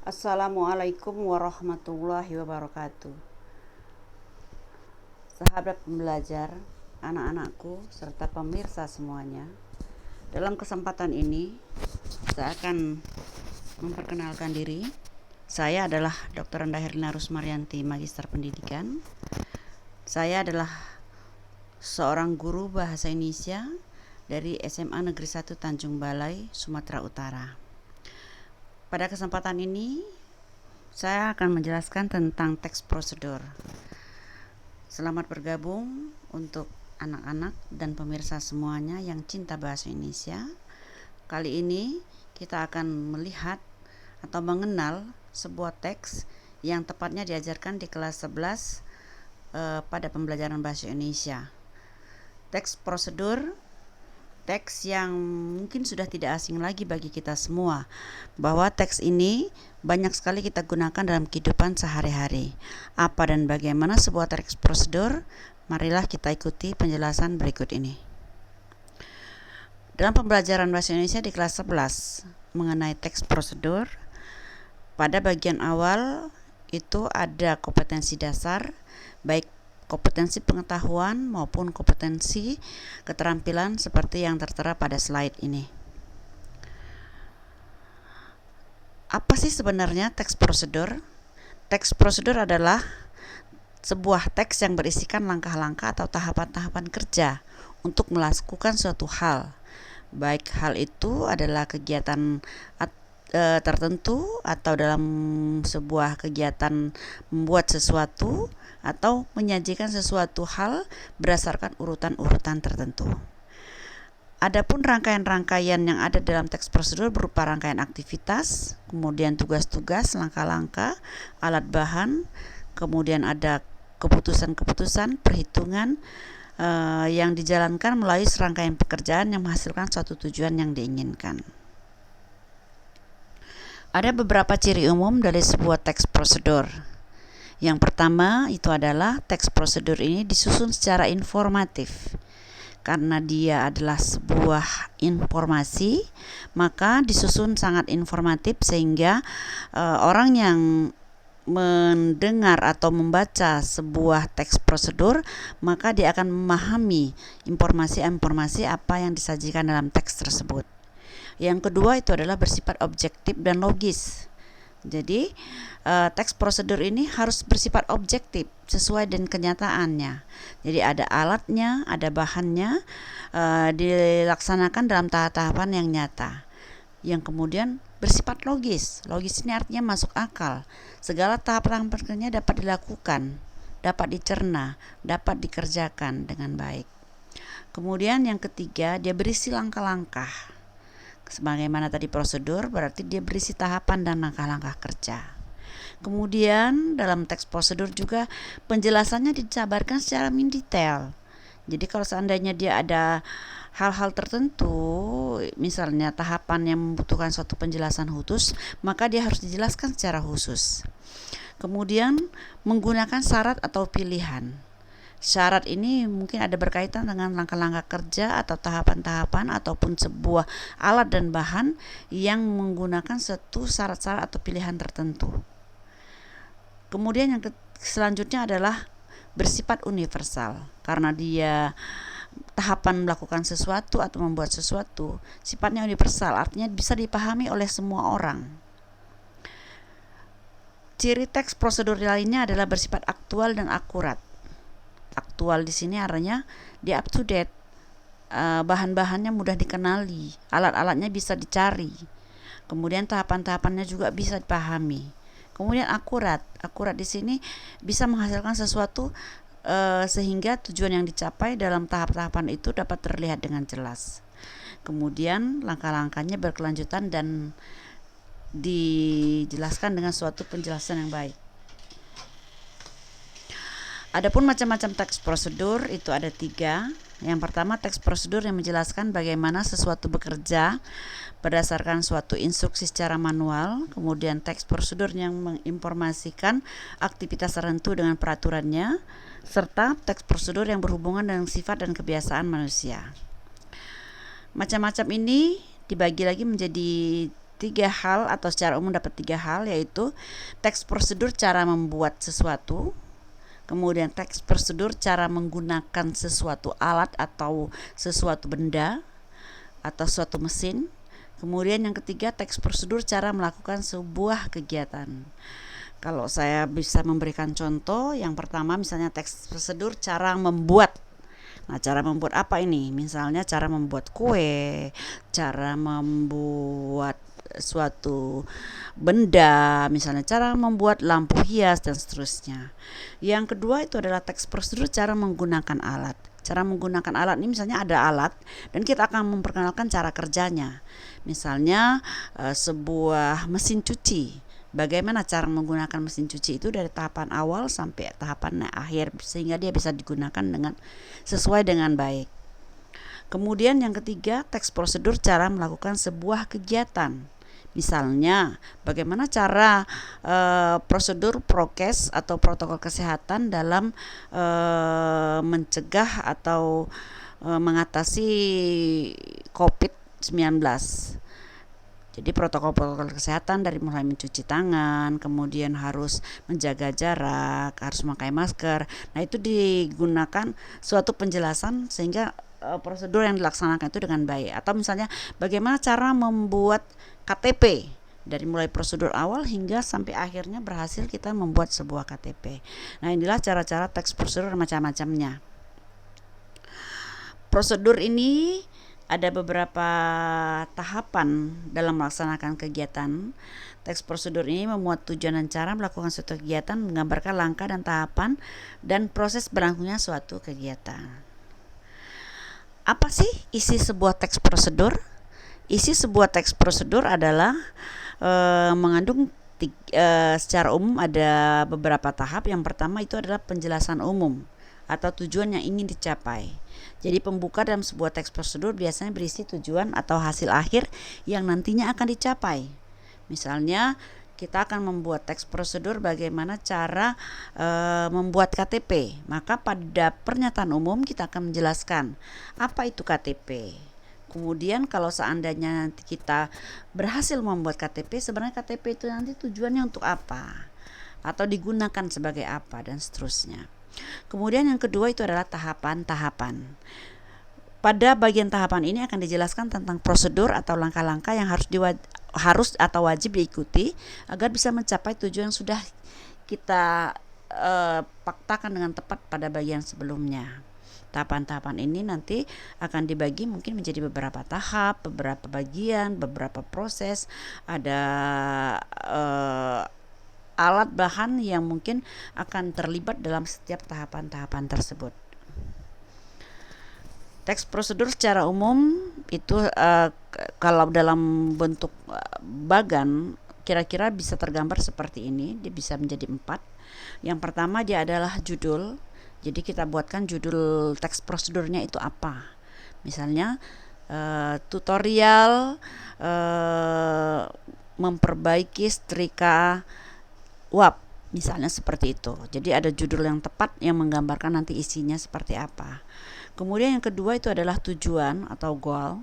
Assalamualaikum warahmatullahi wabarakatuh. Sahabat pembelajar, anak-anakku, serta pemirsa semuanya. Dalam kesempatan ini, saya akan memperkenalkan diri. Saya adalah Dr. Enda Herlina Rusmaryanti, Magister Pendidikan. Saya adalah seorang guru bahasa Indonesia dari SMA Negeri 1 Tanjung Balai, Sumatera Utara. Pada kesempatan ini, saya akan menjelaskan tentang teks prosedur. Selamat bergabung untuk anak-anak dan pemirsa semuanya yang cinta bahasa Indonesia. Kali ini kita akan melihat atau mengenal sebuah teks yang tepatnya diajarkan di kelas 11 pada pembelajaran bahasa Indonesia. Teks prosedur, teks yang mungkin sudah tidak asing lagi bagi kita semua, bahwa teks ini banyak sekali kita gunakan dalam kehidupan sehari-hari. Apa dan bagaimana sebuah teks prosedur? Marilah kita ikuti penjelasan berikut ini. Dalam pembelajaran bahasa Indonesia di kelas 11 mengenai teks prosedur, pada bagian awal itu ada kompetensi dasar, baik kompetensi pengetahuan maupun kompetensi keterampilan seperti yang tertera pada slide ini. Apa sih sebenarnya teks prosedur? Teks prosedur adalah sebuah teks yang berisikan langkah-langkah atau tahapan-tahapan kerja untuk melakukan suatu hal. Baik hal itu adalah kegiatan tertentu atau dalam sebuah kegiatan membuat sesuatu atau menyajikan sesuatu hal berdasarkan urutan-urutan tertentu. Adapun rangkaian-rangkaian yang ada dalam teks prosedur berupa rangkaian aktivitas, kemudian tugas-tugas, langkah-langkah, alat bahan, kemudian ada keputusan-keputusan, perhitungan yang dijalankan melalui serangkaian pekerjaan yang menghasilkan suatu tujuan yang diinginkan. Ada beberapa ciri umum dari sebuah teks prosedur. Yang pertama itu adalah teks prosedur ini disusun secara informatif. Karena dia adalah sebuah informasi, maka disusun sangat informatif sehingga orang yang mendengar atau membaca sebuah teks prosedur, maka dia akan memahami informasi-informasi apa yang disajikan dalam teks tersebut. Yang kedua itu adalah bersifat objektif dan logis. Jadi teks prosedur ini harus bersifat objektif sesuai dengan kenyataannya. Jadi ada alatnya, ada bahannya, dilaksanakan dalam tahap-tahapan yang nyata. Yang kemudian bersifat logis. Logis ini artinya masuk akal. Segala tahap-tahapan kerjanya dapat dilakukan, dapat dicerna, dapat dikerjakan dengan baik. Kemudian yang ketiga, dia berisi langkah-langkah. Sebagaimana tadi prosedur, berarti dia berisi tahapan dan langkah-langkah kerja. Kemudian dalam teks prosedur juga penjelasannya dijabarkan secara mendetail. Jadi kalau seandainya dia ada hal-hal tertentu, misalnya tahapan yang membutuhkan suatu penjelasan khusus, maka dia harus dijelaskan secara khusus. Kemudian menggunakan syarat atau pilihan. Syarat ini mungkin ada berkaitan dengan langkah-langkah kerja atau tahapan-tahapan ataupun sebuah alat dan bahan yang menggunakan satu syarat-syarat atau pilihan tertentu. Kemudian yang selanjutnya adalah bersifat universal, karena dia tahapan melakukan sesuatu atau membuat sesuatu sifatnya universal, artinya bisa dipahami oleh semua orang. Ciri teks prosedur lainnya adalah bersifat aktual dan akurat. Aktual di sini artinya dia up to date, bahan-bahannya mudah dikenali, alat-alatnya bisa dicari, kemudian tahapan-tahapannya juga bisa dipahami. Kemudian akurat di sini bisa menghasilkan sesuatu sehingga tujuan yang dicapai dalam tahap-tahapan itu dapat terlihat dengan jelas. Kemudian langkah-langkahnya berkelanjutan dan dijelaskan dengan suatu penjelasan yang baik. Adapun macam-macam teks prosedur itu ada 3. Yang pertama, teks prosedur yang menjelaskan bagaimana sesuatu bekerja berdasarkan suatu instruksi secara manual. Kemudian teks prosedur yang menginformasikan aktivitas tertentu dengan peraturannya, serta teks prosedur yang berhubungan dengan sifat dan kebiasaan manusia. Macam-macam ini dibagi lagi menjadi tiga hal, atau secara umum dapat tiga hal, yaitu teks prosedur cara membuat sesuatu, kemudian teks prosedur cara menggunakan sesuatu alat atau sesuatu benda atau suatu mesin, kemudian yang ketiga teks prosedur cara melakukan sebuah kegiatan. Kalau saya bisa memberikan contoh, yang pertama misalnya teks prosedur cara membuat. Nah, cara membuat apa ini? Misalnya cara membuat kue, cara membuat suatu benda, misalnya cara membuat lampu hias dan seterusnya. Yang kedua itu adalah teks prosedur cara menggunakan alat. Cara menggunakan alat ini misalnya ada alat dan kita akan memperkenalkan cara kerjanya. Misalnya sebuah mesin cuci. Bagaimana cara menggunakan mesin cuci itu dari tahapan awal sampai tahapan akhir sehingga dia bisa digunakan dengan sesuai dengan baik. Kemudian yang ketiga, teks prosedur cara melakukan sebuah kegiatan. Misalnya, bagaimana cara prosedur prokes atau protokol kesehatan dalam mencegah atau mengatasi COVID-19. Jadi protokol-protokol kesehatan dari mulai mencuci tangan, kemudian harus menjaga jarak, harus memakai masker. Nah, itu digunakan suatu penjelasan sehingga prosedur yang dilaksanakan itu dengan baik. Atau misalnya bagaimana cara membuat KTP dari mulai prosedur awal hingga sampai akhirnya berhasil kita membuat sebuah KTP. Nah, inilah cara-cara teks prosedur macam-macamnya. Prosedur ini ada beberapa tahapan dalam melaksanakan kegiatan. Teks prosedur ini memuat tujuan dan cara melakukan suatu kegiatan, menggambarkan langkah dan tahapan dan proses berlangsungnya suatu kegiatan. Apa sih isi sebuah teks prosedur? Isi sebuah teks prosedur adalah mengandung secara umum ada beberapa tahap. Yang pertama itu adalah penjelasan umum atau tujuan yang ingin dicapai. Jadi pembuka dalam sebuah teks prosedur biasanya berisi tujuan atau hasil akhir yang nantinya akan dicapai. Misalnya kita akan membuat teks prosedur bagaimana cara membuat KTP. Maka pada pernyataan umum kita akan menjelaskan apa itu KTP. Kemudian kalau seandainya nanti kita berhasil membuat KTP, sebenarnya KTP itu nanti tujuannya untuk apa? Atau digunakan sebagai apa dan seterusnya. Kemudian yang kedua itu adalah tahapan-tahapan. Pada bagian tahapan ini akan dijelaskan tentang prosedur atau langkah-langkah yang harus atau wajib diikuti agar bisa mencapai tujuan yang sudah kita paktakan dengan tepat pada bagian sebelumnya. Tahapan-tahapan ini nanti akan dibagi mungkin menjadi beberapa tahap, beberapa bagian, beberapa proses. Ada alat bahan yang mungkin akan terlibat dalam setiap tahapan-tahapan tersebut. Teks prosedur secara umum itu kalau dalam bentuk bagan kira-kira bisa tergambar seperti ini. Dia bisa menjadi 4. Yang pertama dia adalah judul. Jadi kita buatkan judul teks prosedurnya itu apa. Misalnya tutorial memperbaiki setrika uap, misalnya seperti itu. Jadi ada judul yang tepat yang menggambarkan nanti isinya seperti apa. Kemudian yang kedua itu adalah tujuan atau goal,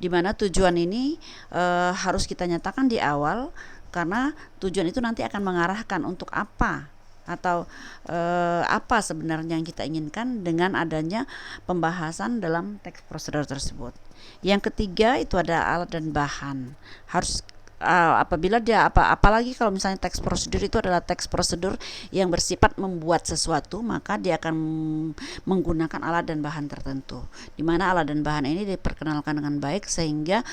di mana tujuan ini harus kita nyatakan di awal karena tujuan itu nanti akan mengarahkan untuk apa atau apa sebenarnya yang kita inginkan dengan adanya pembahasan dalam teks prosedur tersebut. Yang ketiga itu ada alat dan bahan. Harus apabila dia apalagi kalau misalnya teks prosedur itu adalah teks prosedur yang bersifat membuat sesuatu, maka dia akan menggunakan alat dan bahan tertentu, di mana alat dan bahan ini diperkenalkan dengan baik sehingga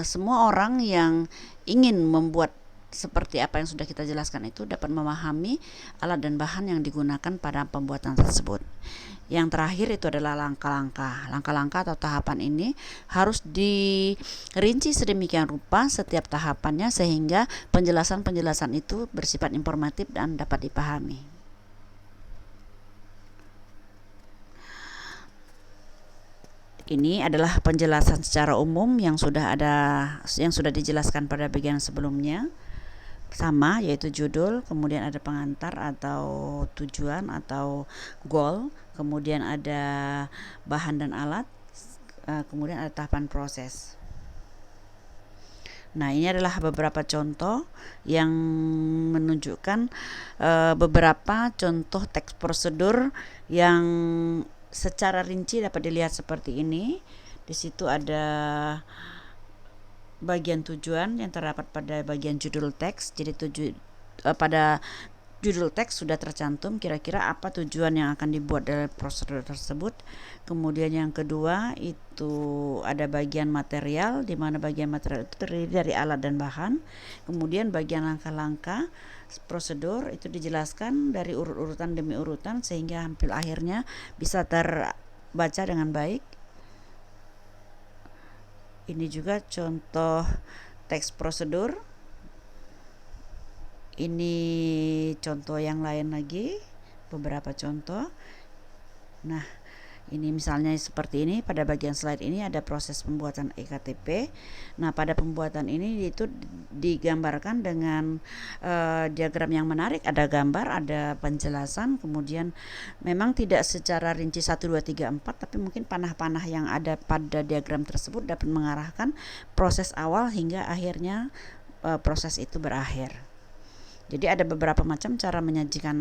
semua orang yang ingin membuat seperti apa yang sudah kita jelaskan itu dapat memahami alat dan bahan yang digunakan pada pembuatan tersebut. Yang terakhir itu adalah langkah-langkah. Langkah-langkah atau tahapan ini harus dirinci sedemikian rupa setiap tahapannya sehingga penjelasan-penjelasan itu bersifat informatif dan dapat dipahami. Ini adalah penjelasan secara umum yang sudah dijelaskan pada bagian sebelumnya. Sama, yaitu judul, kemudian ada pengantar atau tujuan atau goal, kemudian ada bahan dan alat, kemudian ada tahapan proses. Nah, ini adalah beberapa contoh yang menunjukkan beberapa contoh teks prosedur yang secara rinci dapat dilihat seperti ini. Di situ ada bagian tujuan yang terdapat pada bagian judul teks. Jadi pada judul teks sudah tercantum kira-kira apa tujuan yang akan dibuat dari prosedur tersebut. Kemudian yang kedua itu ada bagian material, di mana bagian material itu terdiri dari alat dan bahan. Kemudian bagian langkah-langkah prosedur itu dijelaskan dari urut-urutan demi urutan sehingga hampir akhirnya bisa terbaca dengan baik. Ini juga contoh teks prosedur. Ini contoh yang lain lagi, beberapa contoh. Nah, ini misalnya seperti ini. Pada bagian slide ini ada proses pembuatan EKTP. Nah, pada pembuatan ini itu digambarkan dengan diagram yang menarik. Ada gambar, ada penjelasan. Kemudian memang tidak secara rinci 1, 2, 3, 4, tapi mungkin panah-panah yang ada pada diagram tersebut dapat mengarahkan proses awal hingga akhirnya proses itu berakhir. Jadi ada beberapa macam cara menyajikan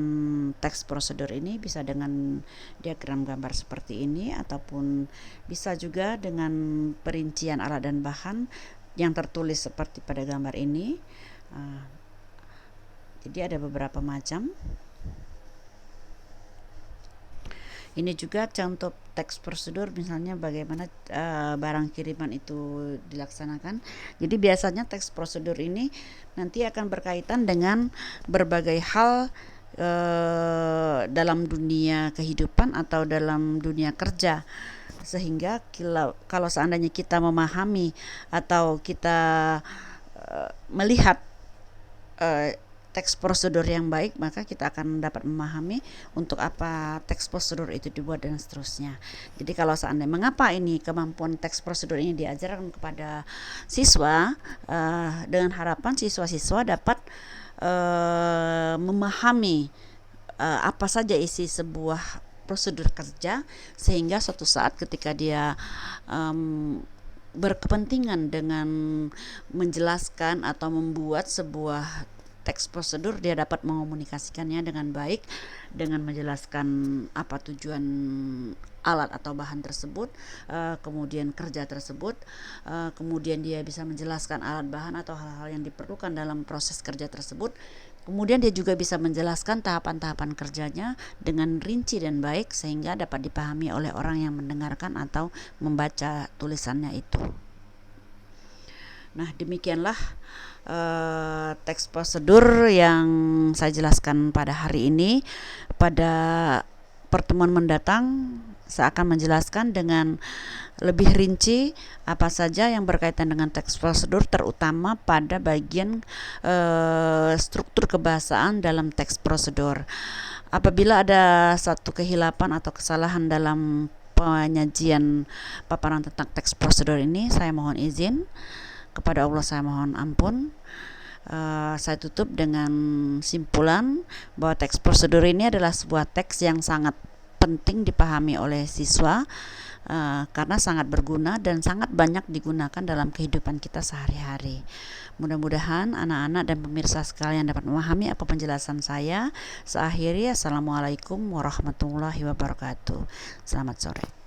teks prosedur ini, bisa dengan diagram gambar seperti ini ataupun bisa juga dengan perincian alat dan bahan yang tertulis seperti pada gambar ini. Jadi ada beberapa macam. Ini juga contoh teks prosedur, misalnya bagaimana barang kiriman itu dilaksanakan. Jadi biasanya teks prosedur ini nanti akan berkaitan dengan berbagai hal dalam dunia kehidupan atau dalam dunia kerja, sehingga kalau seandainya kita memahami atau kita melihat teks prosedur yang baik, maka kita akan dapat memahami untuk apa teks prosedur itu dibuat dan seterusnya. Jadi kalau seandainya mengapa ini kemampuan teks prosedur ini diajarkan kepada siswa, dengan harapan siswa-siswa dapat memahami apa saja isi sebuah prosedur kerja, sehingga suatu saat ketika dia berkepentingan dengan menjelaskan atau membuat sebuah teks prosedur, dia dapat mengomunikasikannya dengan baik dengan menjelaskan apa tujuan alat atau bahan tersebut, kemudian kerja tersebut, kemudian dia bisa menjelaskan alat bahan atau hal-hal yang diperlukan dalam proses kerja tersebut. Kemudian dia juga bisa menjelaskan tahapan-tahapan kerjanya dengan rinci dan baik sehingga dapat dipahami oleh orang yang mendengarkan atau membaca tulisannya itu. Nah, demikianlah teks prosedur yang saya jelaskan pada hari ini. Pada pertemuan mendatang saya akan menjelaskan dengan lebih rinci apa saja yang berkaitan dengan teks prosedur, terutama pada bagian struktur kebahasaan dalam teks prosedur. Apabila ada satu kehilapan atau kesalahan dalam penyajian paparan tentang teks prosedur ini, saya mohon izin. Kepada Allah saya mohon ampun. Saya tutup dengan simpulan bahwa teks prosedur ini adalah sebuah teks yang sangat penting dipahami oleh siswa, karena sangat berguna dan sangat banyak digunakan dalam kehidupan kita sehari-hari. Mudah-mudahan anak-anak dan pemirsa sekalian dapat memahami apa penjelasan saya. Saya akhiri, assalamualaikum warahmatullahi wabarakatuh. Selamat sore.